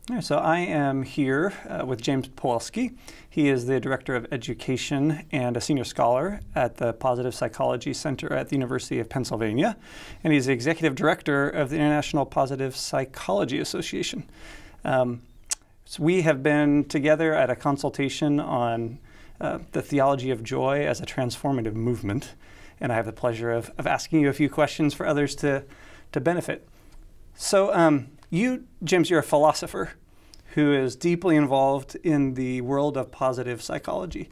Yeah, so I am here with James Pawelski. He is the Director of Education and a Senior Scholar at the Positive Psychology Center at the University of Pennsylvania. And he's the Executive Director of the International Positive Psychology Association. So we have been together at a consultation on the Theology of Joy as a Transformative Movement. And I have the pleasure of asking you a few questions for others to benefit. So you, James, you're a philosopher who is deeply involved in the world of positive psychology.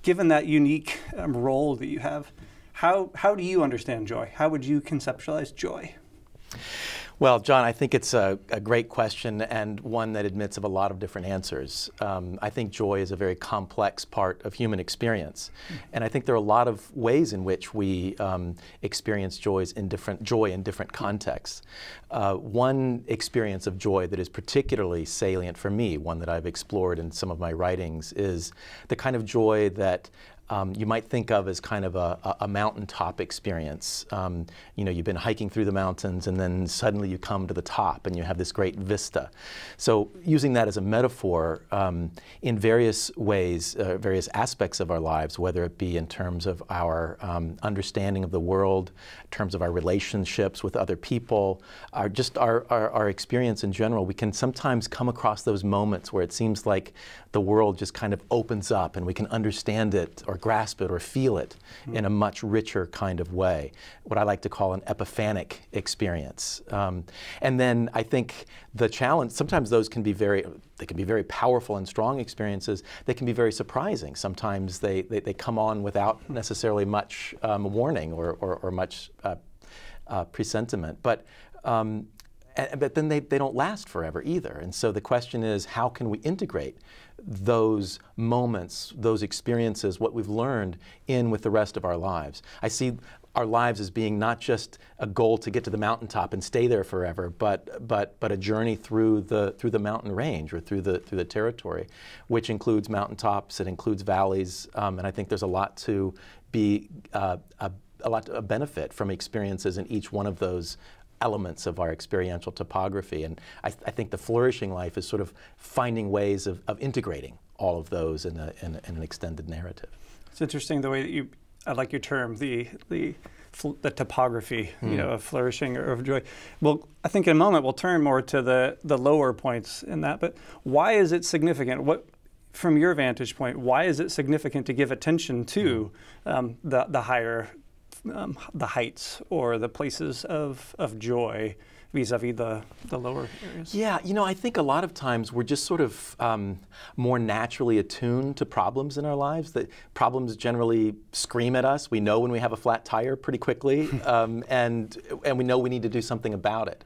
Given that unique role that you have, how do you understand joy? How would you conceptualize joy? Well, John, I think it's a great question and one that admits of a lot of different answers. I think joy is a very complex part of human experience. And I think there are a lot of ways in which we experience joy in different contexts. One experience of joy that is particularly salient for me, one that I've explored in some of my writings, is the kind of joy that you might think of as kind of a mountaintop experience. You know, you've been hiking through the mountains and then suddenly you come to the top and you have this great vista. So using that as a metaphor, in various ways, various aspects of our lives, whether it be in terms of our understanding of the world, in terms of our relationships with other people, our experience in general, we can sometimes come across those moments where it seems like the world just kind of opens up and we can understand it or grasp it or feel it in a much richer kind of way, what I like to call an epiphanic experience. And then I think the challenge, sometimes those can be very powerful and strong experiences. They can be very surprising. Sometimes they come on without necessarily much warning or much presentiment. But then they don't last forever either. And so the question is, how can we integrate those moments, those experiences, what we've learned in with the rest of our lives? I see our lives as being not just a goal to get to the mountaintop and stay there forever, but a journey through the mountain range or through the territory, which includes mountaintops, it includes valleys, and I think there's a lot to benefit from experiences in each one of those elements of our experiential topography. And I think the flourishing life is sort of finding ways of integrating all of those in an extended narrative. It's interesting the way that I like your term, the topography, you know, of flourishing or of joy. Well, I think in a moment we'll turn more to the lower points in that, but why is it significant? From your vantage point, why is it significant to give attention to the higher the heights or the places of joy vis-a-vis the lower areas? Yeah, you know, I think a lot of times we're just sort of more naturally attuned to problems in our lives. That problems generally scream at us. We know when we have a flat tire pretty quickly, and we know we need to do something about it.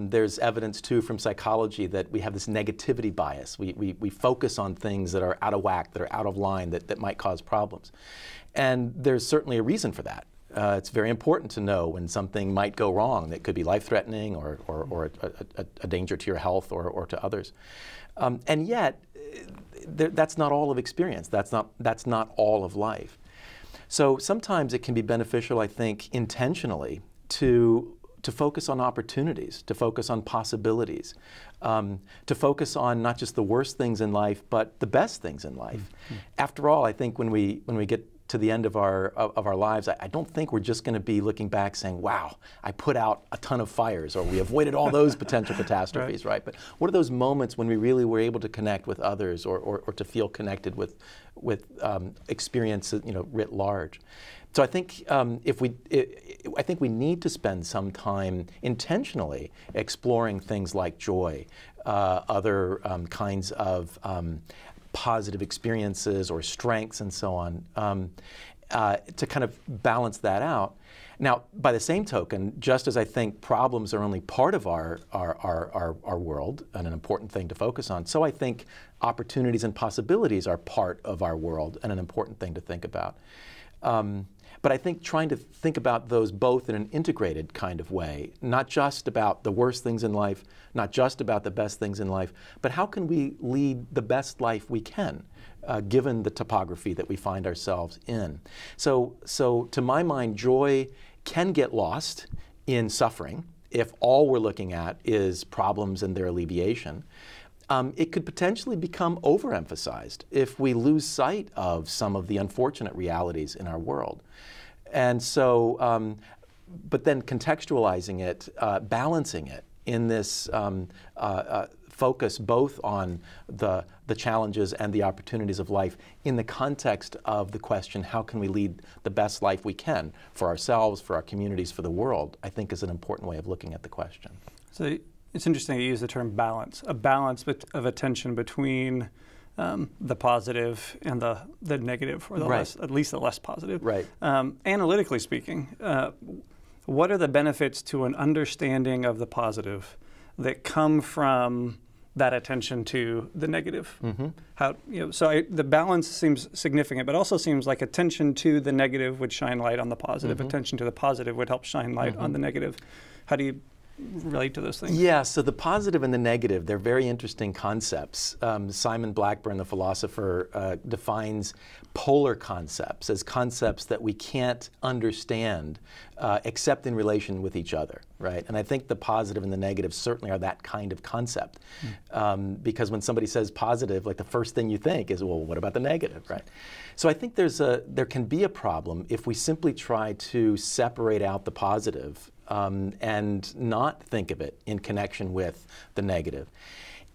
There's evidence too from psychology that we have this negativity bias. We focus on things that are out of whack, that are out of line, that might cause problems. And there's certainly a reason for that. It's very important to know when something might go wrong that could be life-threatening or a danger to your health or to others. And yet, that's not all of experience. That's not all of life. So sometimes it can be beneficial, I think, intentionally to focus on opportunities, to focus on possibilities, to focus on not just the worst things in life, but the best things in life. After all, I think when we get to the end of our lives, I don't think we're just going to be looking back saying, wow, I put out a ton of fires, or we avoided all those potential catastrophes, right? But what are those moments when we really were able to connect with others or to feel connected with experience, you know, writ large? So I think I think we need to spend some time intentionally exploring things like joy, other kinds of positive experiences or strengths and so on, to kind of balance that out. Now, by the same token, just as I think problems are only part of our world and an important thing to focus on, so I think opportunities and possibilities are part of our world and an important thing to think about. But I think trying to think about those both in an integrated kind of way, not just about the worst things in life, not just about the best things in life, but how can we lead the best life we can, given the topography that we find ourselves in. So to my mind, joy can get lost in suffering if all we're looking at is problems and their alleviation, it could potentially become overemphasized if we lose sight of some of the unfortunate realities in our world. And so, but then contextualizing it, balancing it in this focus both on the challenges and the opportunities of life in the context of the question, how can we lead the best life we can for ourselves, for our communities, for the world, I think is an important way of looking at the question. So it's interesting you use the term balance, a balance of attention between the positive and the negative, or the less, at least the less positive. Right. Analytically speaking, what are the benefits to an understanding of the positive that come from that attention to the negative? How, so the balance seems significant, but also seems like attention to the negative would shine light on the positive. Attention to the positive would help shine light on the negative. How do you relate to those things? Yeah, so the positive and the negative, they're very interesting concepts. Simon Blackburn, the philosopher, defines polar concepts as concepts that we can't understand except in relation with each other, right? And I think the positive and the negative certainly are that kind of concept. Because when somebody says positive, like the first thing you think is, well, what about the negative, right? So I think there can be a problem if we simply try to separate out the positive and not think of it in connection with the negative.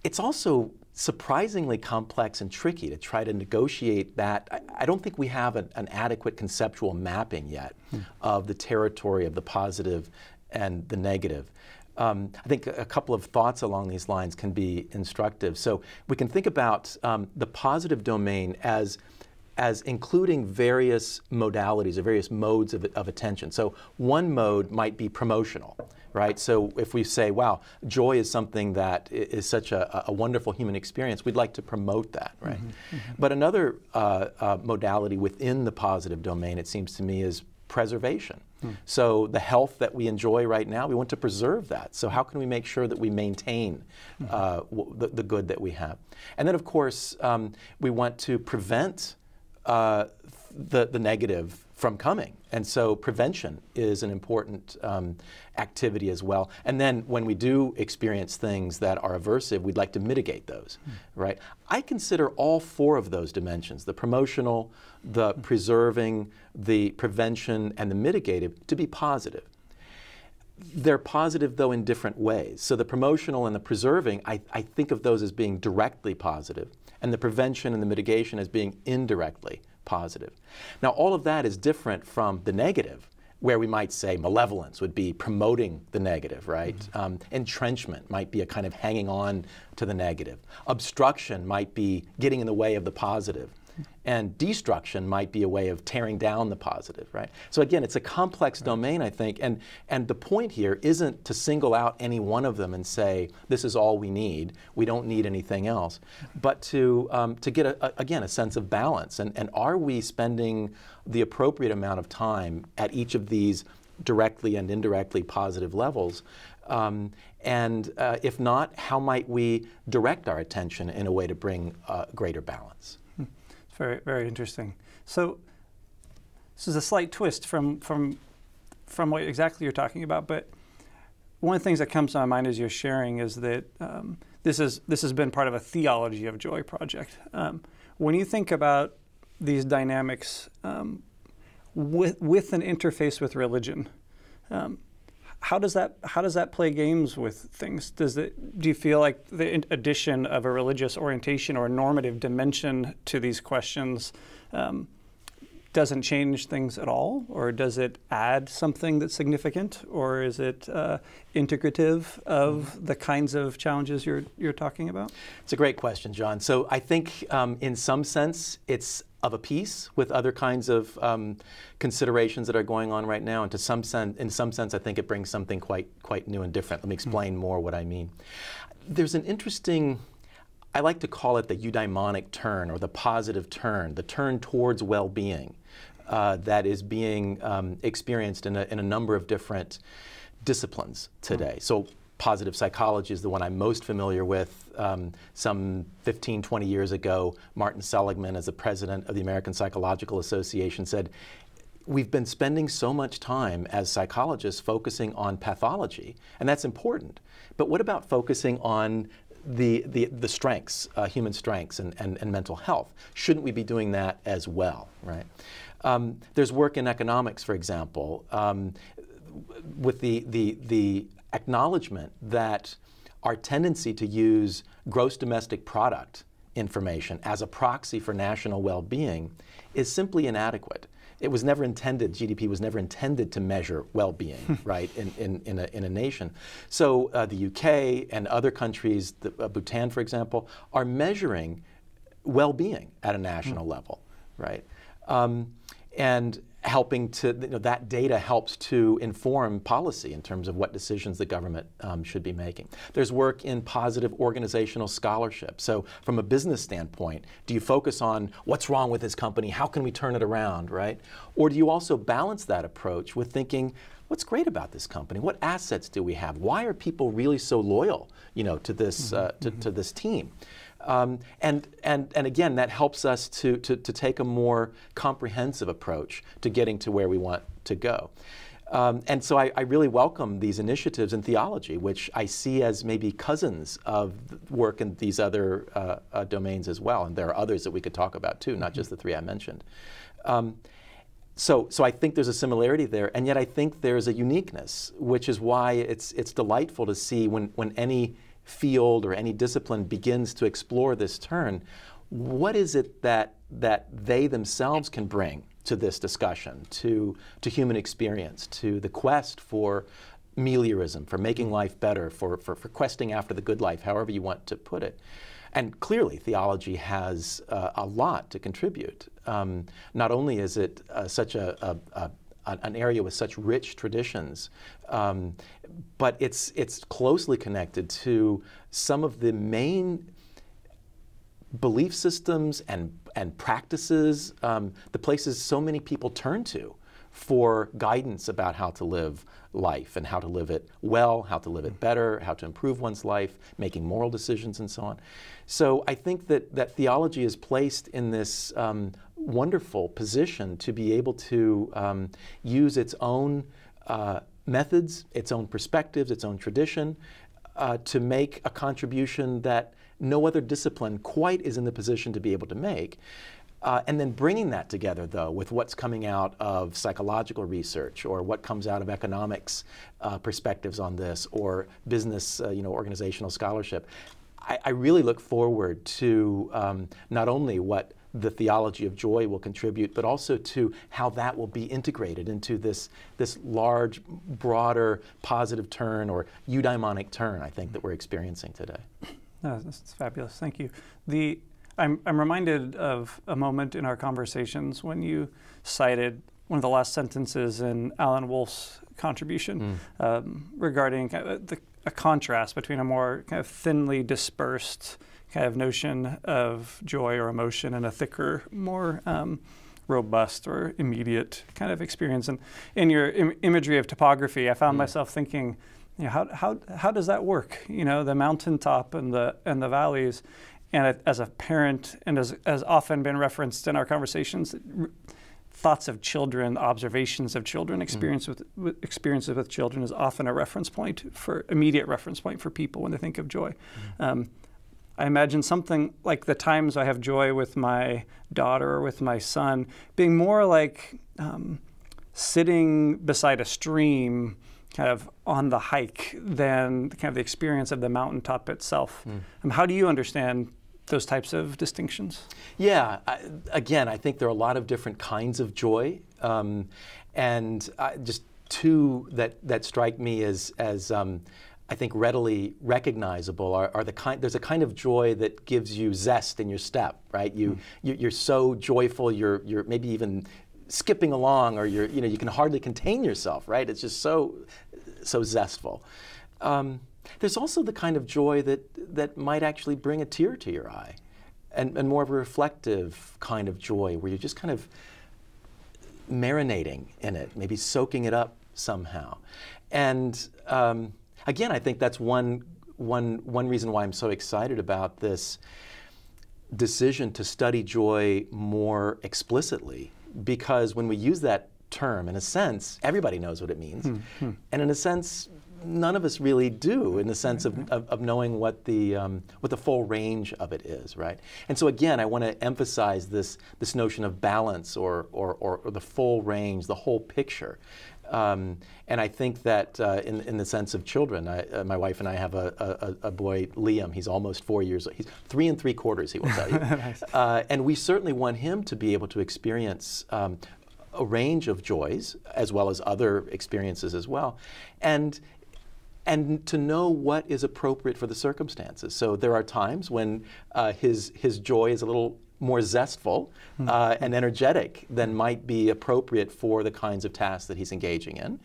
It's also surprisingly complex and tricky to try to negotiate that. I don't think we have an adequate conceptual mapping yet of the territory of the positive and the negative. I think a couple of thoughts along these lines can be instructive. So we can think about the positive domain as including various modalities or various modes of attention. So one mode might be promotional, right? So if we say, wow, joy is something that is such a wonderful human experience, we'd like to promote that, right? But another modality within the positive domain, it seems to me, is preservation. So the health that we enjoy right now, we want to preserve that. So how can we make sure that we maintain the good that we have? And then, of course, we want to prevent the negative from coming. And so prevention is an important activity as well. And then when we do experience things that are aversive, we'd like to mitigate those, right? I consider all four of those dimensions, the promotional, the preserving, the prevention, and the mitigative, to be positive. They're positive, though, in different ways. So the promotional and the preserving, I think of those as being directly positive, and the prevention and the mitigation as being indirectly positive. Now, all of that is different from the negative, where we might say malevolence would be promoting the negative, right? Entrenchment might be a kind of hanging on to the negative. Obstruction might be getting in the way of the positive. And destruction might be a way of tearing down the positive, right? So again, it's a complex domain, I think, and the point here isn't to single out any one of them and say, this is all we need, we don't need anything else, but to get, again, a sense of balance. And are we spending the appropriate amount of time at each of these directly and indirectly positive levels? And if not, how might we direct our attention in a way to bring greater balance? Very, very interesting. So this is a slight twist from what exactly you're talking about, but one of the things that comes to my mind as you're sharing is that this has been part of a Theology of Joy project. When you think about these dynamics with an interface with religion, how does that play games with things? Do you feel like the addition of a religious orientation or a normative dimension to these questions doesn't change things at all, or does it add something that's significant, or is it integrative of the kinds of challenges you're talking about? It's a great question, John. So I think in some sense it's of a piece with other kinds of considerations that are going on right now, and in some sense I think it brings something quite new and different. Let me explain more what I mean. There's an interesting, I like to call it the eudaimonic turn, or the positive turn, the turn towards well-being that is being experienced in a number of different disciplines today. So positive psychology is the one I'm most familiar with. Some 15, 20 years ago, Martin Seligman, as the president of the American Psychological Association, said, we've been spending so much time as psychologists focusing on pathology, and that's important. But what about focusing on the strengths, human strengths and mental health? Shouldn't we be doing that as well, right? There's work in economics, for example, with the acknowledgement that our tendency to use gross domestic product information as a proxy for national well-being is simply inadequate. It was never intended, GDP was never intended to measure well-being, right, in a nation. So the UK and other countries, Bhutan, for example, are measuring well-being at a national level, right? And helping to, that data helps to inform policy in terms of what decisions the government should be making. There's work in positive organizational scholarship. So from a business standpoint, do you focus on what's wrong with this company? How can we turn it around, right? Or do you also balance that approach with thinking, what's great about this company? What assets do we have? Why are people really so loyal, to this, to this team? And again, that helps us to take a more comprehensive approach to getting to where we want to go. And so I really welcome these initiatives in theology, which I see as maybe cousins of work in these other domains as well. And there are others that we could talk about too, not just the three I mentioned. So I think there's a similarity there, and yet I think there's a uniqueness, which is why it's delightful to see when any field or any discipline begins to explore this turn, what is it that they themselves can bring to this discussion, to human experience, to the quest for meliorism, for making life better, for questing after the good life, however you want to put it. And clearly, theology has a lot to contribute. Not only is it such an area with such rich traditions, but it's closely connected to some of the main belief systems and practices, the places so many people turn to for guidance about how to live life and how to live it well, how to live it better, how to improve one's life, making moral decisions and so on. So I think that theology is placed in this wonderful position to be able to use its own methods, its own perspectives, its own tradition, to make a contribution that no other discipline quite is in the position to be able to make. And then bringing that together, though, with what's coming out of psychological research or what comes out of economics perspectives on this, or business, organizational scholarship, I really look forward to not only what the Theology of Joy will contribute, but also to how that will be integrated into this large, broader, positive turn or eudaimonic turn, I think, that we're experiencing today. No, that's fabulous. Thank you. I'm reminded of a moment in our conversations when you cited one of the last sentences in Alan Wolf's contribution regarding a contrast between a more kind of thinly dispersed kind of notion of joy or emotion and a thicker, more robust or immediate kind of experience. And in your imagery of topography, I found myself thinking, how does that work? The mountaintop and the valleys. And as a parent, and as often been referenced in our conversations, thoughts of children, observations of children, experiences with children is often a reference point immediate reference point for people when they think of joy. I imagine something like the times I have joy with my daughter or with my son being more like sitting beside a stream kind of on the hike than kind of the experience of the mountaintop itself. How do you understand those types of distinctions? Yeah, again, I think there are a lot of different kinds of joy, and just two that strike me as I think readily recognizable are the kind. There's a kind of joy that gives you zest in your step, right? You're so joyful, you're maybe even skipping along, or you can hardly contain yourself, right? It's just so zestful. There's also the kind of joy that might actually bring a tear to your eye, and more of a reflective kind of joy where you're just kind of marinating in it, maybe soaking it up somehow. And again, I think that's one reason why I'm so excited about this decision to study joy more explicitly, because when we use that term. In a sense, everybody knows what it means. And in a sense, none of us really do, in the sense of knowing what the full range of it is, right? And so again, I want to emphasize this notion of balance or the full range, the whole picture. And I think that in the sense of children, my wife and I have a boy, Liam. He's almost 4 years old. He's 3 3/4, he will tell you. Nice. And we certainly want him to be able to experience a range of joys, as well as other experiences as well. And to know what is appropriate for the circumstances. So there are times when his joy is a little more zestful and energetic than might be appropriate for the kinds of tasks that he's engaging in.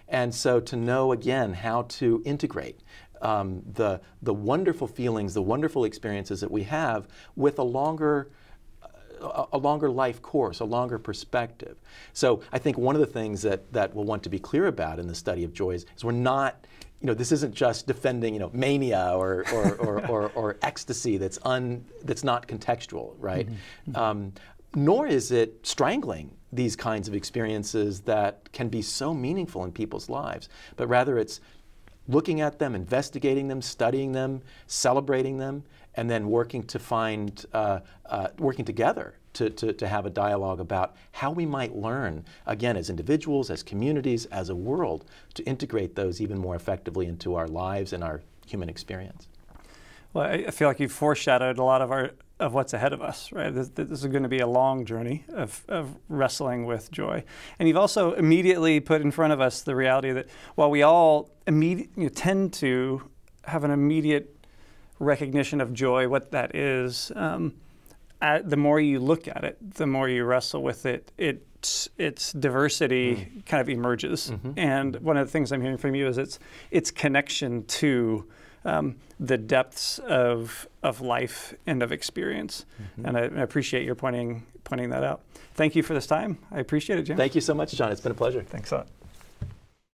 And so to know, again, how to integrate the wonderful feelings, the wonderful experiences that we have with a longer life course, a longer perspective. So I think one of the things that we'll want to be clear about in the study of joys is we're not, this isn't just defending, mania or ecstasy that's not contextual, right? Nor is it strangling these kinds of experiences that can be so meaningful in people's lives, but rather it's looking at them, investigating them, studying them, celebrating them, and then working to find, working together to have a dialogue about how we might learn, again, as individuals, as communities, as a world, to integrate those even more effectively into our lives and our human experience. Well, I feel like you've foreshadowed a lot of what's ahead of us, right? This is going to be a long journey of wrestling with joy. And you've also immediately put in front of us the reality that while we all tend to have an immediate recognition of joy, what that is, the more you look at it, the more you wrestle with it, its diversity kind of emerges. And one of the things I'm hearing from you is its connection to the depths of life and of experience. And I appreciate your pointing that out. Thank you for this time. I appreciate it, Jim. Thank you so much, John. It's been a pleasure. Thanks a lot.